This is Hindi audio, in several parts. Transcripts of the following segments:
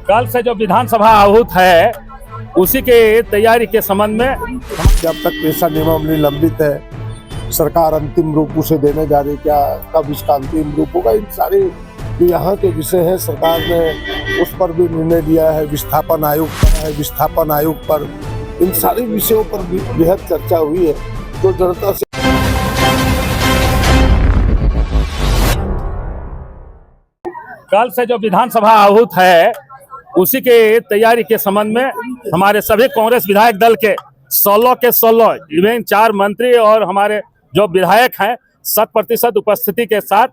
कल से जो विधानसभा आहूत है उसी के तैयारी के संबंध में जब तक पेशा नियमावली लंबित है, सरकार अंतिम रूप उसे देने जा रही, क्या कब इसका अंतिम रूप होगा, इन सारे जो यहाँ के विषय है सरकार ने उस पर भी निर्णय लिया है। विस्थापन आयोग पर इन सारे विषयों पर भी बेहद चर्चा हुई है। जो जनता से कल से जो विधानसभा आहूत है उसी के तैयारी के संबंध में हमारे सभी कांग्रेस विधायक दल के 16 के 16 इवन 4 मंत्री और हमारे जो विधायक हैं 100% उपस्थिति के साथ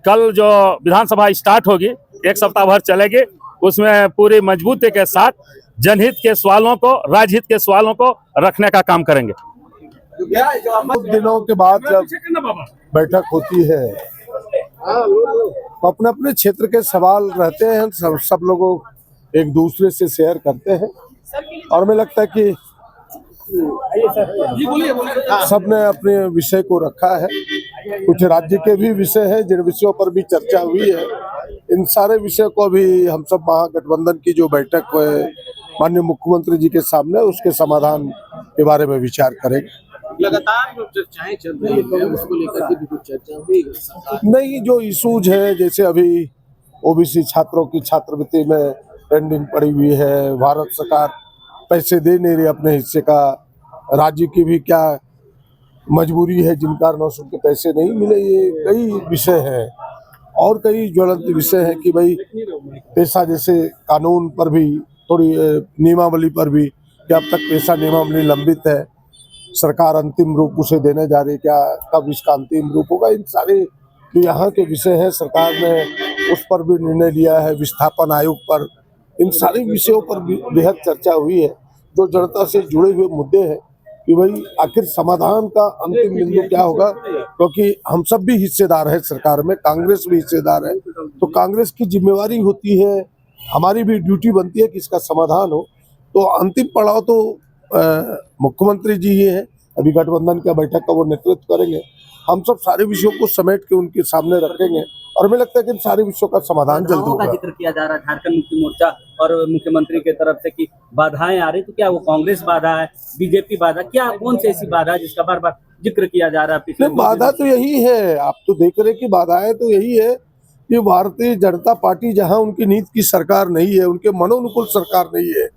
कल जो विधानसभा स्टार्ट होगी, एक सप्ताह भर चलेगी, उसमें पूरी मजबूती के साथ जनहित के सवालों को, राजहित के सवालों को रखने का काम करेंगे। कुछ दिनों के बाद जब बैठक होती है तो अपने अपने क्षेत्र के सवाल रहते हैं, सब लोगों एक दूसरे से शेयर करते हैं और हमें लगता है कि सबने अपने विषय को रखा है। कुछ राज्य के भी विषय हैं जिन विषयों पर भी चर्चा हुई है। इन सारे विषय को भी हम सब महागठबंधन की जो बैठक है माननीय मुख्यमंत्री जी के सामने उसके समाधान के बारे में विचार करेंगे। लगातार जो चर्चाएं चल रही है उसको लेकर के भी कुछ चर्चा हुई नहीं, जो इशूज है जैसे अभी ओबीसी छात्रों की छात्रवृत्ति में पेंडिंग पड़ी हुई है, भारत सरकार पैसे दे नहीं रही अपने हिस्से का, राज्य की भी क्या मजबूरी है जिन कारणों से उनके पैसे नहीं मिले, ये कई विषय हैं और कई ज्वलंत विषय हैं कि भाई पेशा जैसे कानून पर भी थोड़ी नियमावली पर भी कि अब तक पेशा नियमावली लंबित है, सरकार अंतिम रूप उसे देने जा रही, क्या कब इसका अंतिम रूप होगा, इन सारे जो यहाँ के विषय है सरकार ने उस पर भी निर्णय लिया है। विस्थापन आयोग पर इन सारे विषयों पर भी बेहद चर्चा हुई है। जो जनता से जुड़े हुए मुद्दे हैं कि भाई आखिर समाधान का अंतिम बिंदु क्या होगा, क्योंकि हम सब भी हिस्सेदार हैं सरकार में, कांग्रेस भी हिस्सेदार है, तो कांग्रेस की जिम्मेवारी होती है, हमारी भी ड्यूटी बनती है कि इसका समाधान हो। तो अंतिम पड़ाव तो मुख्यमंत्री जी ही है, अभी गठबंधन का बैठक का वो नेतृत्व करेंगे। हम सब सारे विषयों को समेट के उनके सामने रखेंगे और हमें लगता है कि इन सारे विषयों का समाधान जल्द होगा। जिक्र किया जा रहा है झारखंड मुक्ति मोर्चा और मुख्यमंत्री की तरफ से कि बाधाएं आ रही, तो क्या वो कांग्रेस बाधा है, बीजेपी बाधा, क्या कौन सी ऐसी बाधा है जिसका बार बार जिक्र किया जा रहा है? बाधा तो यही है, आप तो देख रहे कि बाधाएं तो यही है कि भारतीय जनता पार्टी जहां उनकी नीति की सरकार नहीं है, उनके मनोनुकूल सरकार नहीं है,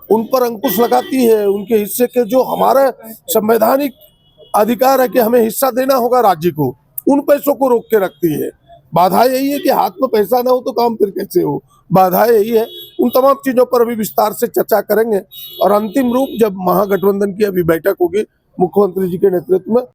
उन पर अंकुश लगाती है। उनके हिस्से के जो हमारा संवैधानिक अधिकार है कि हमें हिस्सा देना होगा राज्य को, उन पैसों को रोक के रखती है। बाधा यही है कि हाथ में पैसा ना हो तो काम फिर कैसे हो, बाधा यही है। उन तमाम चीजों पर अभी विस्तार से चर्चा करेंगे और अंतिम रूप जब महागठबंधन की अभी बैठक होगी मुख्यमंत्री जी के नेतृत्व में